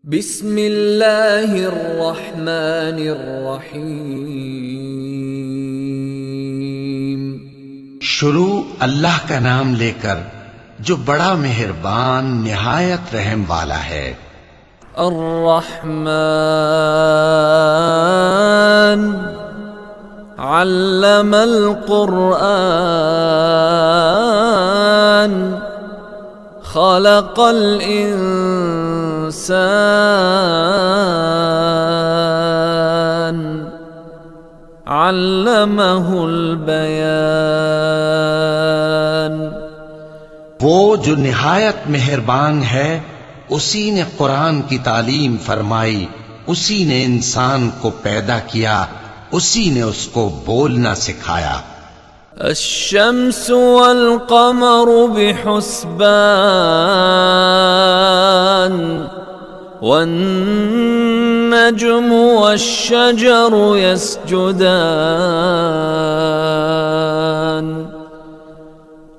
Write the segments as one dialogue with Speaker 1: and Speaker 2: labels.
Speaker 1: बिस्मिल्लाहिर्रहमानिर्रहीम।
Speaker 2: शुरू अल्लाह का नाम लेकर जो बड़ा मेहरबान निहायत रहम वाला है।
Speaker 1: अर्रहमान अल्लमल कुरआन खलक़ल इंसान अल्लमहुल बयान।
Speaker 2: वो जो निहायत मेहरबान है, उसी ने कुरान की तालीम फरमाई, उसी ने इंसान को पैदा किया, उसी ने उसको बोलना सिखाया।
Speaker 1: अश्शम्सु वल क़मरु बिहुस्बान वन्नज्मु वश्शजरु यस्जुदान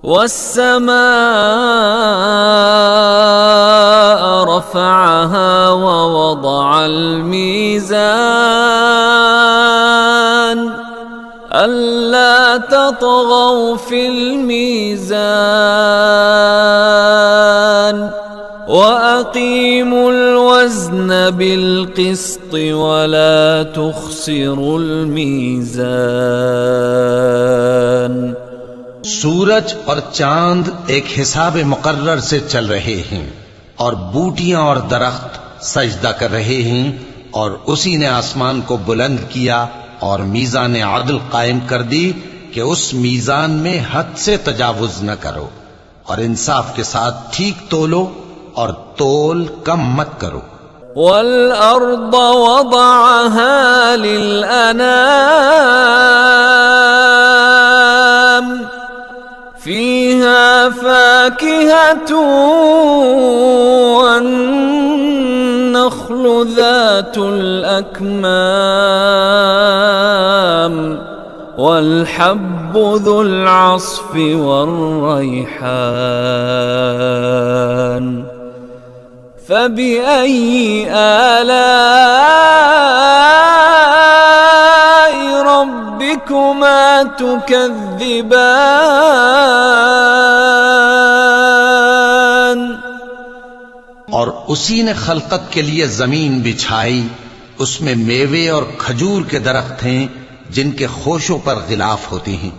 Speaker 1: वस्समाअ रफ़अहा ववदअल मीज़ान अल्ला ततगौ फिल मीज़ान वअक़ीमुल वज़्न बिल क़िस्त वला तुख़सिरुल मीज़ान।
Speaker 2: सूरज और चांद एक हिसाब मुकर्रर से चल रहे हैं और बूटियां और दरख्त सजदा कर रहे हैं, और उसी ने आसमान को बुलंद किया और मीज़ान आदल कायम कर दी कि उस मीज़ान में हद से तजावुज न करो, और इंसाफ के साथ ठीक तोलो और तोल कम मत करो।
Speaker 1: वल अर्द वदअहा लिल अनाम फीहा फाकिहतु वन्नख्लु ज़ातुल अकमाम वल्हब्बु ज़ुल अस्फ़ि वर्रैहान फबिअय्यि आलाइ रब्बिकुमा तुकज़्ज़िबान।
Speaker 2: और उसी ने खलकत के लिए जमीन बिछाई, उसमें मेवे और खजूर के दरख्त हैं जिनके खोशों पर गिलाफ होती हैं,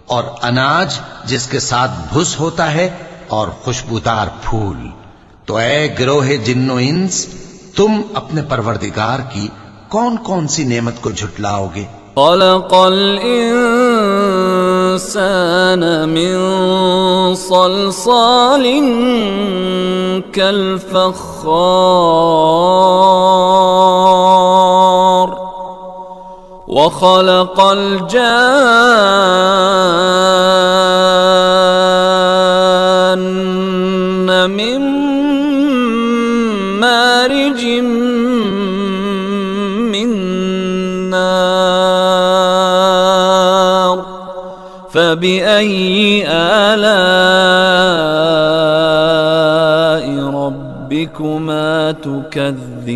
Speaker 2: और अनाज जिसके साथ भुस होता है, और खुशबूदार फूल। तो ऐ गिरोहे जिन्नो इंस, तुम अपने परवरदिगार की कौन कौन सी नेमत को झुटलाओगे।
Speaker 1: खलक़ल इंसान मिन सलसालिन कल फ़ख़्ख़ार वखलक़ल जान्न मिन मारिजिम मिन नार फबिअय्यि आलाइ रब्बिकुमा तुकज़्ज़िबान।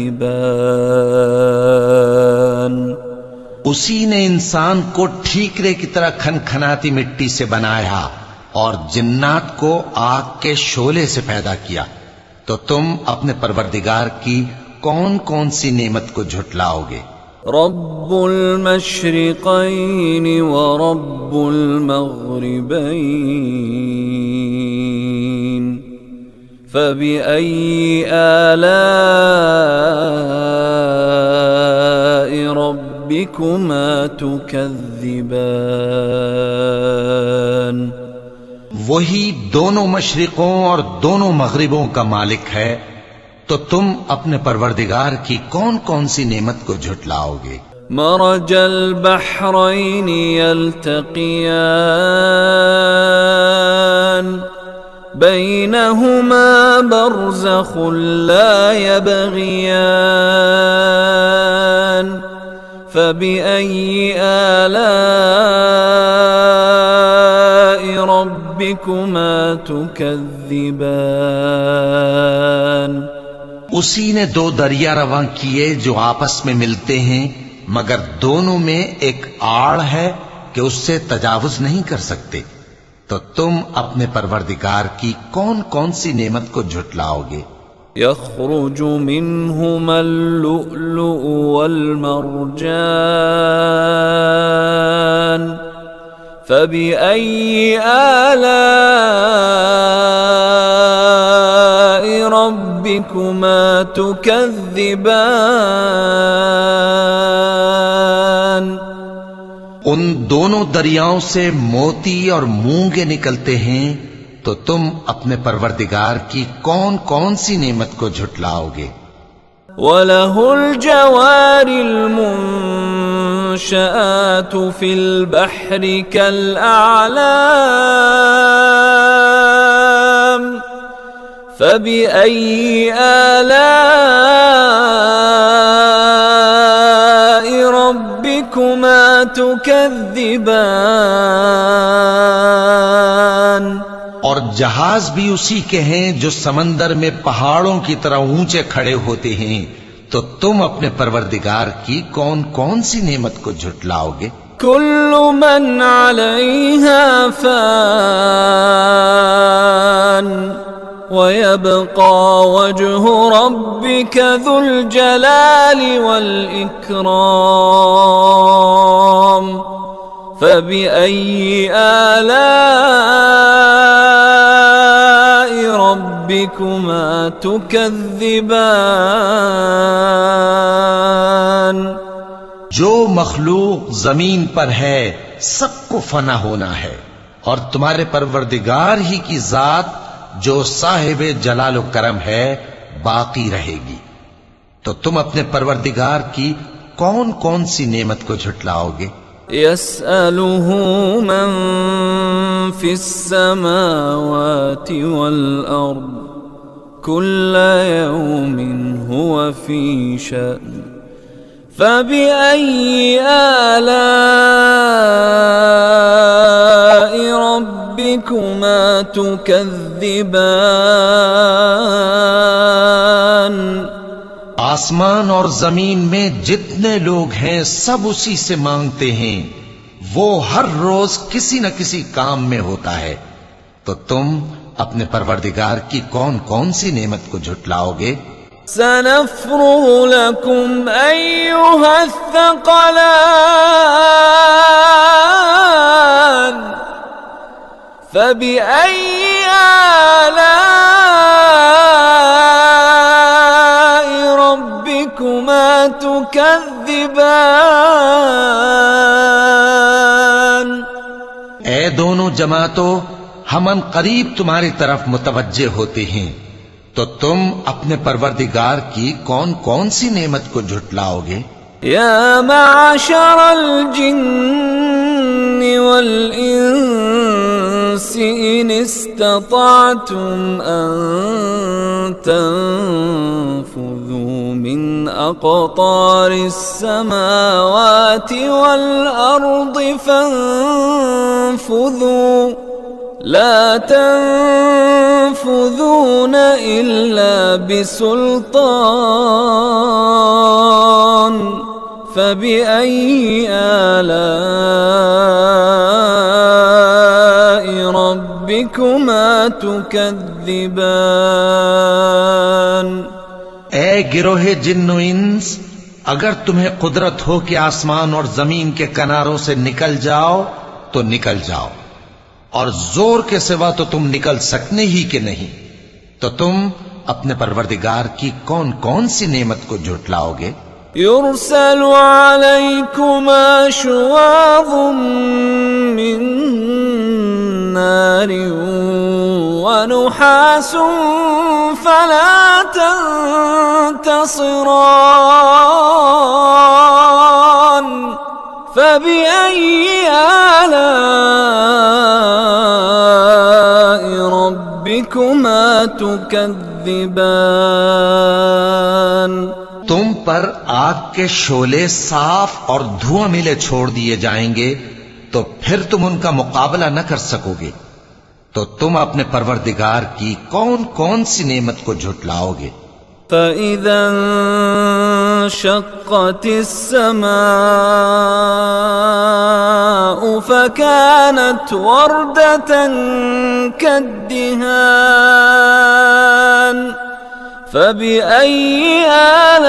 Speaker 2: उसी ने इंसान को ठीकरे की तरह खनखनाती मिट्टी से बनाया और जिन्नात को आग के शोले से पैदा किया, तो तुम अपने परवरदिगार की कौन कौन सी नेमत को झुटलाओगे।
Speaker 1: रब्बुल मशरिक़ैनि व रब्बुल मग़रिबैन फबिअय्यि आलाइ रब्बिकुमा तुकज़्ज़िबान।
Speaker 2: वही दोनों मशरिकों और दोनों मगरिबों का मालिक है, तो तुम अपने परवरदिगार की कौन कौन सी नेमत को झुटलाओगे।
Speaker 1: मरजल बहरैनि यल्तक़ियान बैनहुमा बरज़ख़ुन ला यबग़ियान फबिअय्यि आलाइ रब्बिकुमा तुकज़्ज़िबान।
Speaker 2: उसी ने दो दरिया रवां किए जो आपस में मिलते हैं, मगर दोनों में एक आड़ है कि उससे तजावुज नहीं कर सकते। तो तुम अपने परवरदिगार की कौन कौन सी नेमत को झुटलाओगे?
Speaker 1: यख़्रुजु मिन्हुमा अल-लुअलुअु वल-मरजान फबिअय्यि आलाइ रब्बिकुमा तुकज़्ज़िबान।
Speaker 2: उन दोनों दरियाओं से मोती और मूंगे निकलते हैं, तो तुम अपने परवरदिगार की कौन कौन सी नेमत को झुटलाओगे?
Speaker 1: वलहुल जवारिल मुंशआतु फिल बहरि कल आलाम फबिअय्यि आलाइ रब्बिकुमा तुकज़्ज़िबान।
Speaker 2: और जहाज भी उसी के हैं जो समंदर में पहाड़ों की तरह ऊंचे खड़े होते हैं। तो तुम अपने परवरदिगार की कौन कौन सी नेमत को झुटलाओगे?
Speaker 1: कुल्लु मन अलैहा फान वयब्का वजहु रब्बिका ज़ुल जलाली वल इकराम फबिअय्यि आलाइ रब्बिकुमा तुकज़्ज़िबान।
Speaker 2: जो मखलूक जमीन पर है सबको फना होना है, और तुम्हारे परवरदिगार ही की जात जो साहिबे जलाल करम है बाकी रहेगी। तो तुम अपने परवरदिगार की कौन कौन सी नेमत को झुटलाओगे?
Speaker 1: यसअलुहु मन फिस्समावाति वल अर्द कुल्ल यौमिन हुवा फी शअन फबिअय्यि आलाइ रब्बिकुमा तुकज़्ज़िबान।
Speaker 2: आसमान और जमीन में जितने लोग हैं सब उसी से मांगते हैं। वो हर रोज किसी न किसी काम में होता है। तो तुम अपने परवरदिगार की कौन कौन सी नेमत को झुटलाओगे?
Speaker 1: सनफ़्रुगु लकुम अय्युहस्सक़लान फबिअय्यि आलाइ रब्बिकुमा तुकज़्ज़िबान।
Speaker 2: ए दोनों जमातों, हमन करीब तुम्हारी तरफ मुतवज्जे होते हैं। तो तुम अपने परवरदिगार की कौन कौन सी नेमत को झुटलाओगे?
Speaker 1: या माशरल जिन्नि वल इंसी इन इस्तताअतुम अन तंफुज़ू मिन अक़तारिस समावाति वल अर्दि फंफुज़ू ला तंफुज़ून इल्ला बिसुल्तान फबिअय्यि आलाइ रब्बिकुमा तुकज़्ज़िबान।
Speaker 2: ए गिरोहे जिन्नो इंस, अगर तुम्हें कुदरत हो कि आसमान और जमीन के किनारों से निकल जाओ तो निकल जाओ, और जोर के सिवा तो तुम निकल सकने ही के नहीं। तो तुम अपने परवरदिगार की कौन कौन सी नेमत को झुटलाओगे?
Speaker 1: युरसलु अलैकुमा शुवाज़ुम मिन नारिन व नुहासुन फला तंतसिरान फबिअय्यि आलाइ रब्बिकुमा तुकज़्ज़िबान।
Speaker 2: तुम पर आग के शोले साफ और धुआं मिले छोड़ दिए जाएंगे, तो फिर तुम उनका मुकाबला न कर सकोगे। तो तुम अपने परवरदिगार की कौन कौन सी नेमत को झुटलाओगे?
Speaker 1: فإذا انشقت السماء فكانت وردة كالدهان فبأي آلاء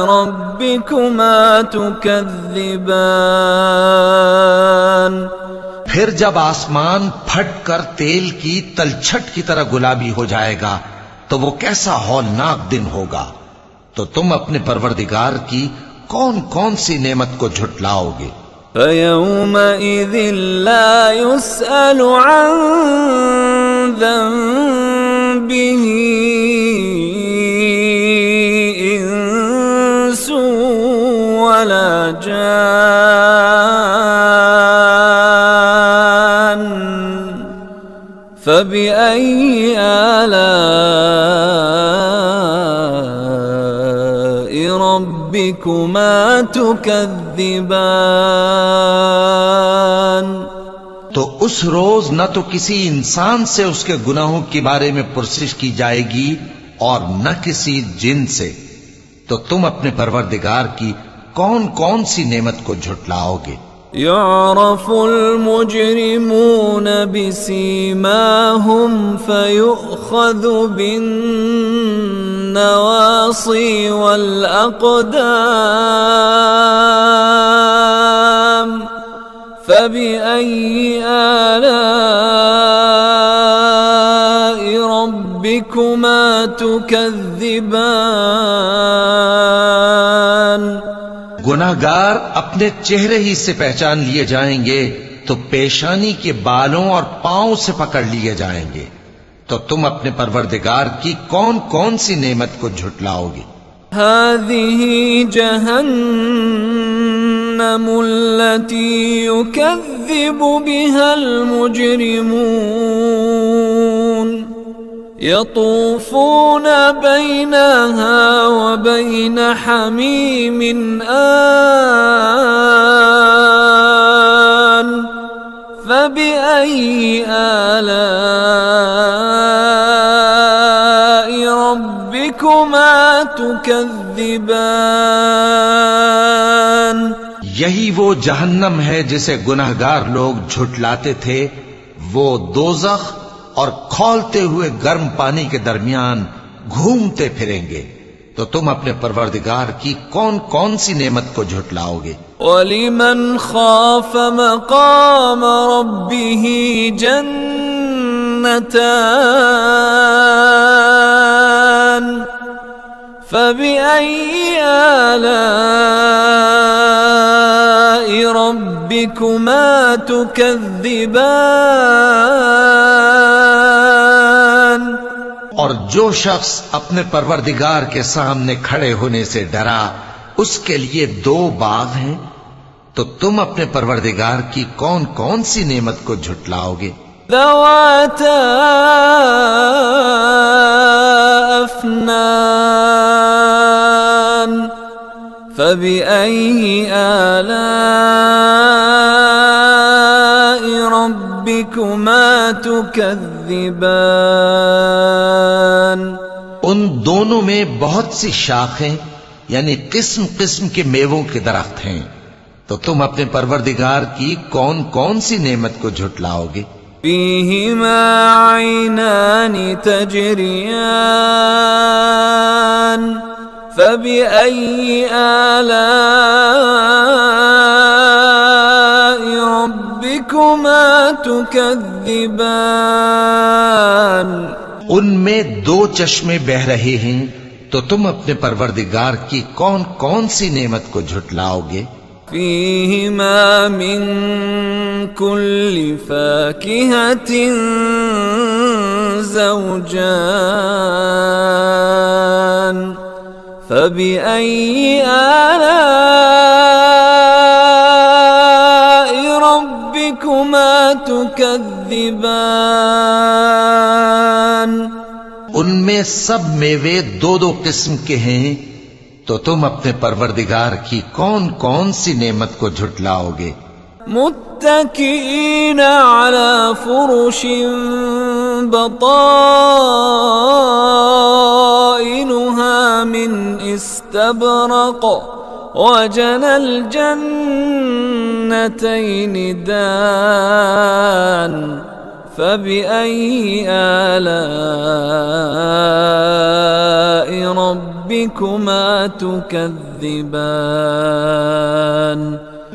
Speaker 1: ربكما تكذبان।
Speaker 2: फिर जब आसमान फट कर तेल की तलछट की तरह गुलाबी हो जाएगा तो वो कैसा हौलनाक दिन होगा। तो तुम अपने परवरदिगार की कौन कौन सी नेमत को झुटलाओगे।
Speaker 1: فيومئذ لا يسأل عن ذنبه إنس ولا جان فبأي آلاء ربكما تكذبان।
Speaker 2: तो उस रोज न तो किसी इंसान से उसके गुनाहों के बारे में पुरसिश की जाएगी और न किसी जिन से। तो तुम अपने परवरदिगार की कौन कौन सी नेमत को झुटलाओगे।
Speaker 1: يعرف المجرمون بسيماهم فيؤخذ بالنواصي والأقدام فبأي آلاء ربكما تكذبان।
Speaker 2: गुनाहगार अपने चेहरे ही से पहचान लिए जाएंगे तो पेशानी के बालों और पांव से पकड़ लिए जाएंगे। तो तुम अपने परवरदिगार की कौन कौन सी नेमत को झुटलाओगे।
Speaker 1: هذه جهنم التي يكذب بها المجرمون يطوفون بينها وبين حميم آن فبأي آلاء ربكما تكذبان।
Speaker 2: यही वो जहन्नम है जिसे गुनाहगार लोग झुटलाते थे। वो दोज़ख और खौलते हुए गर्म पानी के दरमियान घूमते फिरेंगे। तो तुम अपने परवरदिगार की कौन कौन सी नेमत को झुटलाओगे।
Speaker 1: वलिमन खाफ मकाम रब्बिही जन्नतान फबिअय्यि आलाइ रब्बिकुमा तुकज़्ज़िबान।
Speaker 2: और जो शख्स अपने परवरदिगार के सामने खड़े होने से डरा उसके लिए दो बाग हैं। तो तुम अपने परवरदिगार की कौन कौन सी नेमत को झुटलाओगे।
Speaker 1: ذواتا أفنان فبأي آلاء ربكما تكذبان।
Speaker 2: उन दोनों में बहुत सी शाखें यानी किस्म किस्म के मेवों के दरख्त हैं। तो तुम अपने परवरदिगार की कौन कौन सी नेमत को झुटलाओगे।
Speaker 1: فيهما عينان تجريان فبأي آلاء ربكما تكذبان।
Speaker 2: उनमें दो चश्मे बह रहे हैं। तो तुम अपने परवरदिगार की कौन कौन सी नेमत को झुटलाओगे।
Speaker 1: فيهما من كل فاكهة زوجان فبأي آلاء ربكما تكذبان।
Speaker 2: उनमें सब मेवे दो दो किस्म के हैं। तो तुम अपने परवरदिगार की कौन कौन सी नेमत को झुटलाओगे।
Speaker 1: मुत्तकीन अला फुरुशिन بطائنها من استبرق وجنى الجنتين دان فبأي آلاء ربكما تكذبان।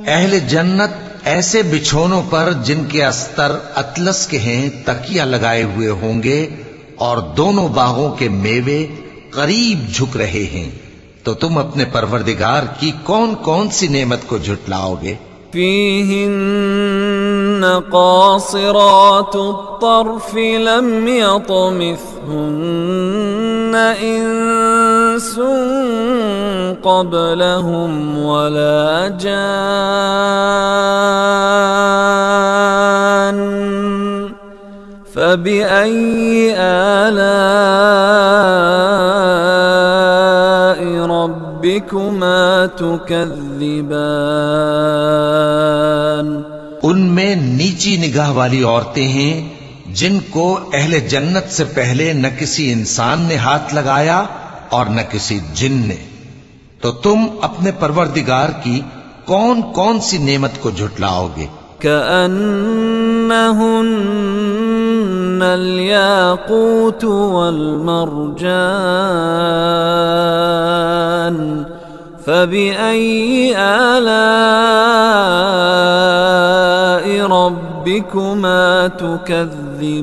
Speaker 2: अहले जन्नत ऐसे बिछौनों पर जिनके अस्तर अतलस के हैं तकिया लगाए हुए होंगे और दोनों बागों के मेवे करीब झुक रहे हैं, तो तुम अपने परवरदिगार की कौन कौन सी नेमत को झुटलाओगे।
Speaker 1: فيهن قاصرات الطرف لم يطمثهن إنس قبلهم ولا جان فبأي آلاء ربكما تكذبان।
Speaker 2: उनमें नीची निगाह वाली औरतें हैं जिनको अहले जन्नत से पहले न किसी इंसान ने हाथ लगाया और न किसी जिन ने, तो तुम अपने परवरदिगार की कौन कौन सी नेमत को झुटलाओगे।
Speaker 1: كأنهن الياقوت والمرجان فبأي آلاء ربكما تكذبان।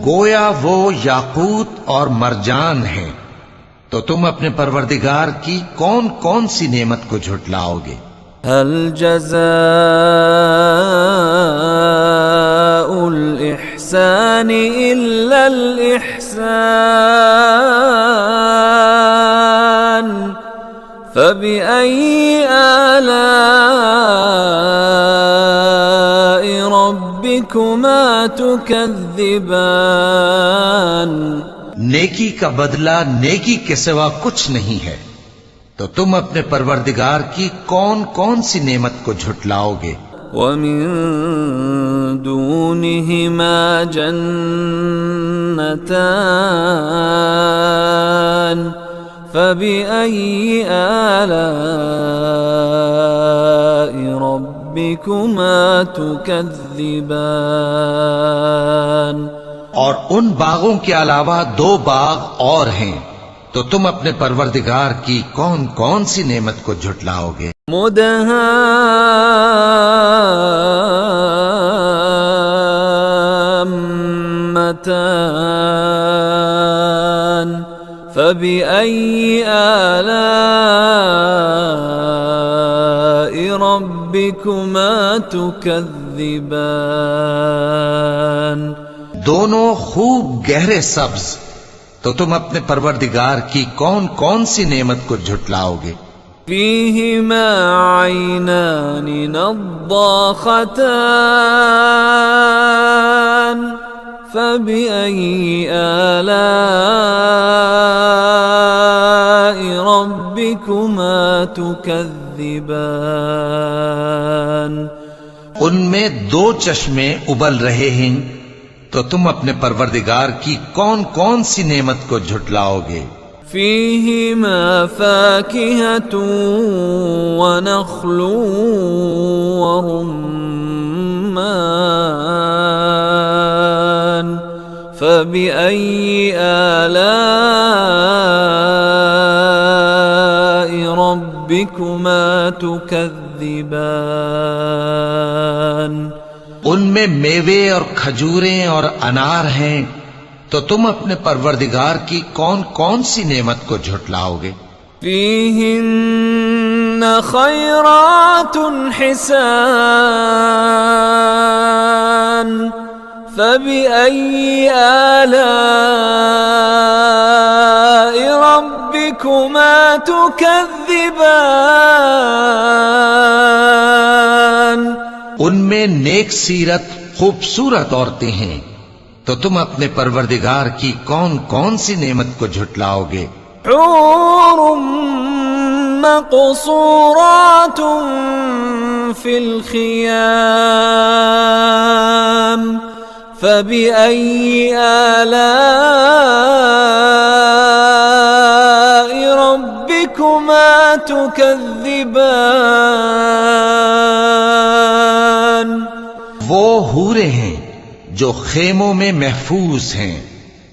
Speaker 2: गोया वो याकूत और मरजान हैं, तो तुम अपने परवरदिगार की कौन कौन सी नेमत को झुटलाओगे।
Speaker 1: هل جزاء الإحسان إلا الإحسان فبأي آلاء ربكما تكذبان।
Speaker 2: नेकी का बदला नेकी के सिवा कुछ नहीं है, तो तुम अपने परवरदिगार की कौन कौन सी नेमत को झुटलाओगे।
Speaker 1: ومن دونهما جنتان فبأي آلاء ربكما تكذبان।
Speaker 2: और उन बागों के अलावा दो बाग और हैं, तो तुम अपने परवरदिगार की कौन कौन सी नेमत को झुटलाओगे।
Speaker 1: मुदहाम्मतान फबिअय्यि आलाइ रब्बिकुमा तुकज़्ज़िबान।
Speaker 2: दोनों खूब गहरे सब्ज, तो तुम अपने परवरदिगार की कौन कौन सी नेमत को झुटलाओगे।
Speaker 1: फीहिमा ऐनान नद्दाखतान फबिअय्यि आलाइ रब्बिकुमा तुकज़्ज़िबान।
Speaker 2: उनमें दो चश्मे उबल रहे हैं, तो तुम अपने परवरदिगार की कौन कौन सी नेमत को झुटलाओगे।
Speaker 1: फीहिमा फाकिहतुन व नख्लुन व रुम्मान फबिअय्यि आलाइ रब्बिकुमा तुकज़्ज़िबान।
Speaker 2: उनमें मेवे और खजूरें और अनार हैं, तो तुम अपने परवरदिगार की कौन कौन सी नेमत को झुटलाओगे।
Speaker 1: फीहिन्न खैरातुन हिसान फबिअय्यि आलाइ रब्बिकुमा तुकज़्ज़िबान।
Speaker 2: उनमें नेक सीरत खूबसूरत औरतें हैं, तो तुम अपने परवरदिगार की कौन कौन सी नेमत को झुटलाओगे।
Speaker 1: हूरुम मक़सूरातुन في الخيام فبأي آلاء ربكما تكذبان।
Speaker 2: वो हूरे हैं जो खेमों में महफूज हैं,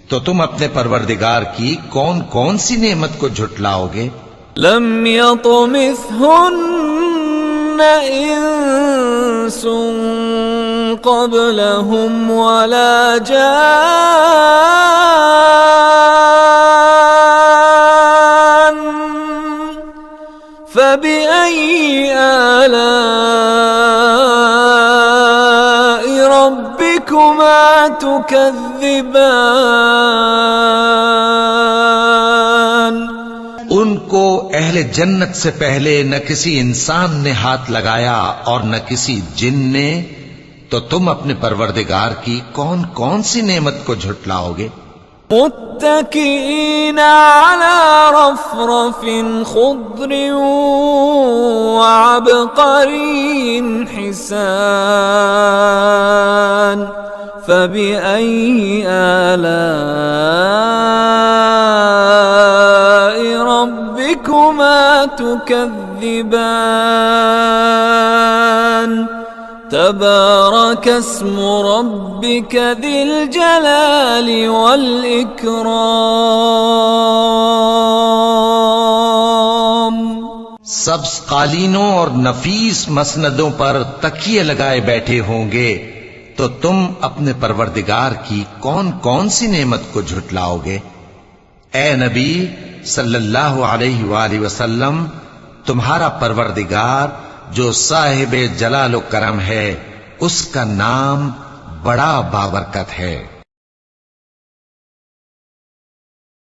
Speaker 2: तो तुम अपने परवरदिगार की कौन कौन सी नेमत को झुटलाओगे?
Speaker 1: लम यतमिथहुन्न इंसुन क़ब्लहुम वला जान फबिअय्यि आलाइ रब्बिकुमा तुकज़्ज़िबान।
Speaker 2: उनको अहले जन्नत से पहले न किसी इंसान ने हाथ लगाया और न किसी जिन ने, तो तुम अपने परवरदिगार की कौन कौन सी नेमत को झुटलाओगे?
Speaker 1: मुत्तकीन अला रफ़रफ़िन ख़ुद्रिन व अबक़रीन हिसान फबिअय्यि आलाइ रब्बिकुमा तुकज़्ज़िबान। तबारक अस्मु रब्बिक ज़िल जलालि वल इकराम।
Speaker 2: सब्ज़ कालीनों और नफीस मसनदों पर तकिए लगाए बैठे होंगे, तो तुम अपने परवरदिगार की कौन कौन सी नेमत को झुटलाओगे? ए नबी सल्लल्लाहु अलैहि वसल्लम, तुम्हारा परवरदिगार जो साहिब जलाल व करम है, उसका नाम बड़ा बाबरकत है।